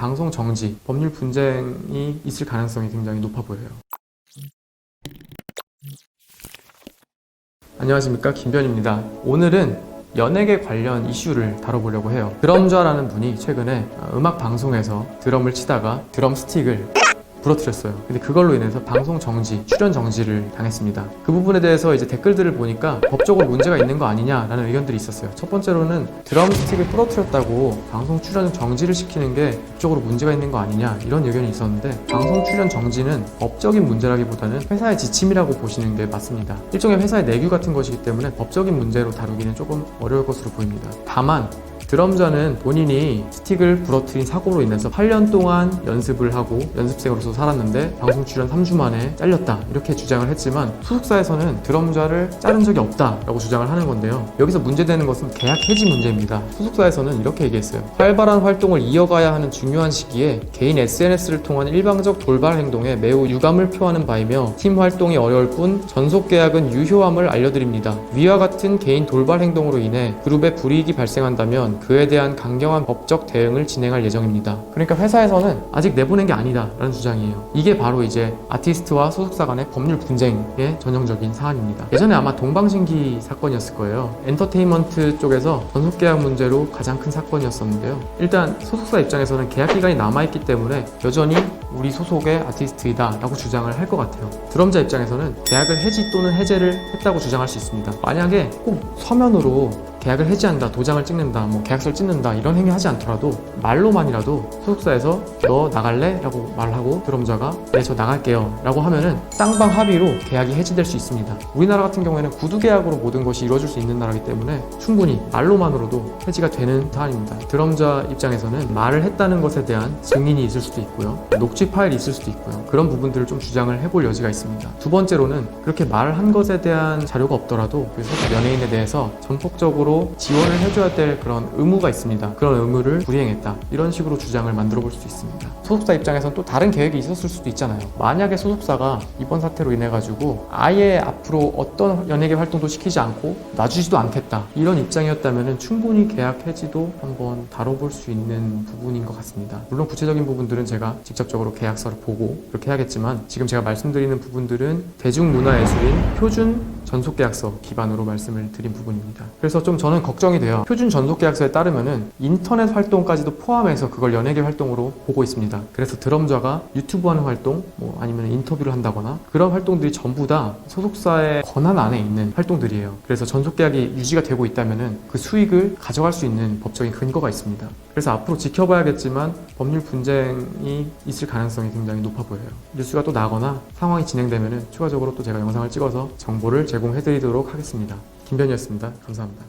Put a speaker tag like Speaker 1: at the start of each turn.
Speaker 1: 방송 정지, 법률 분쟁이 있을 가능성이 굉장히 높아 보여요. 안녕하십니까, 김변입니다. 오늘은 연예계 관련 이슈를 다뤄보려고 해요. 드럼좌라는 분이 최근에 음악 방송에서 드럼을 치다가 드럼 스틱을 부러뜨렸어요. 근데 그걸로 인해서 방송 정지, 출연 정지를 당했습니다. 그 부분에 대해서 이제 댓글들을 보니까 법적으로 문제가 있는 거 아니냐라는 의견들이 있었어요. 첫 번째로는 드럼 스틱을 부러뜨렸다고 방송 출연 정지를 시키는 게 법적으로 문제가 있는 거 아니냐, 이런 의견이 있었는데, 방송 출연 정지는 법적인 문제라기보다는 회사의 지침이라고 보시는 게 맞습니다. 일종의 회사의 내규 같은 것이기 때문에 법적인 문제로 다루기는 조금 어려울 것으로 보입니다. 다만 드럼자는 본인이 스틱을 부러뜨린 사고로 인해서 8년 동안 연습을 하고 연습생으로서 살았는데 방송 출연 3주 만에 잘렸다, 이렇게 주장을 했지만, 소속사에서는 드럼자를 자른 적이 없다라고 주장을 하는 건데요. 여기서 문제되는 것은 계약 해지 문제입니다. 소속사에서는 이렇게 얘기했어요. 활발한 활동을 이어가야 하는 중요한 시기에 개인 SNS를 통한 일방적 돌발 행동에 매우 유감을 표하는 바이며 팀 활동이 어려울 뿐 전속 계약은 유효함을 알려드립니다. 위와 같은 개인 돌발 행동으로 인해 그룹에 불이익이 발생한다면 그에 대한 강경한 법적 대응을 진행할 예정입니다. 그러니까 회사에서는 아직 내보낸 게 아니다 라는 주장이에요. 이게 바로 이제 아티스트와 소속사 간의 법률 분쟁의 전형적인 사안입니다. 예전에 아마 동방신기 사건이었을 거예요. 엔터테인먼트 쪽에서 전속계약 문제로 가장 큰 사건이었었는데요. 일단 소속사 입장에서는 계약 기간이 남아있기 때문에 여전히 우리 소속의 아티스트이다 라고 주장을 할 것 같아요. 드럼자 입장에서는 계약을 해지 또는 해제를 했다고 주장할 수 있습니다. 만약에 꼭 서면으로 계약을 해지한다, 도장을 찍는다, 계약서를 찍는다, 이런 행위 하지 않더라도 말로만이라도 소속사에서 너 나갈래? 라고 말하고 드럼자가 네, 저 나갈게요 라고 하면은 쌍방 합의로 계약이 해지될 수 있습니다. 우리나라 같은 경우에는 구두 계약으로 모든 것이 이루어질 수 있는 나라이기 때문에 충분히 말로만으로도 해지가 되는 사안입니다. 드럼자 입장에서는 말을 했다는 것에 대한 증인이 있을 수도 있고요, 녹취 파일이 있을 수도 있고요, 그런 부분들을 좀 주장을 해볼 여지가 있습니다. 두 번째로는 그렇게 말을 한 것에 대한 자료가 없더라도 그 소속 연예인에 대해서 전폭적으로 지원을 해줘야 될 그런 의무가 있습니다. 그런 의무를 불이행했다, 이런 식으로 주장을 만들어 볼 수 있습니다. 소속사 입장에서는 또 다른 계획이 있었을 수도 있잖아요. 만약에 소속사가 이번 사태로 인해 가지고 아예 앞으로 어떤 연예계 활동도 시키지 않고 놔주지도 않겠다, 이런 입장이었다면 충분히 계약 해지도 한번 다뤄볼 수 있는 부분인 것 같습니다. 물론 구체적인 부분들은 제가 직접적으로 계약서를 보고 그렇게 해야겠지만, 지금 제가 말씀드리는 부분들은 대중문화예술인 표준 전속계약서 기반으로 말씀을 드린 부분입니다. 그래서 좀 저는 걱정이 돼요. 표준 전속계약서에 따르면은 인터넷 활동까지도 포함해서 그걸 연예계 활동으로 보고 있습니다. 그래서 드럼자가 유튜브 하는 활동, 아니면 인터뷰를 한다거나, 그런 활동들이 전부 다 소속사의 권한 안에 있는 활동들이에요. 그래서 전속계약이 유지가 되고 있다면은 그 수익을 가져갈 수 있는 법적인 근거가 있습니다. 그래서 앞으로 지켜봐야겠지만 법률 분쟁이 있을 가능성이 굉장히 높아 보여요. 뉴스가 또 나거나 상황이 진행되면은 추가적으로 또 제가 영상을 찍어서 정보를 제공해드리도록 하겠습니다. 김변이었습니다. 감사합니다.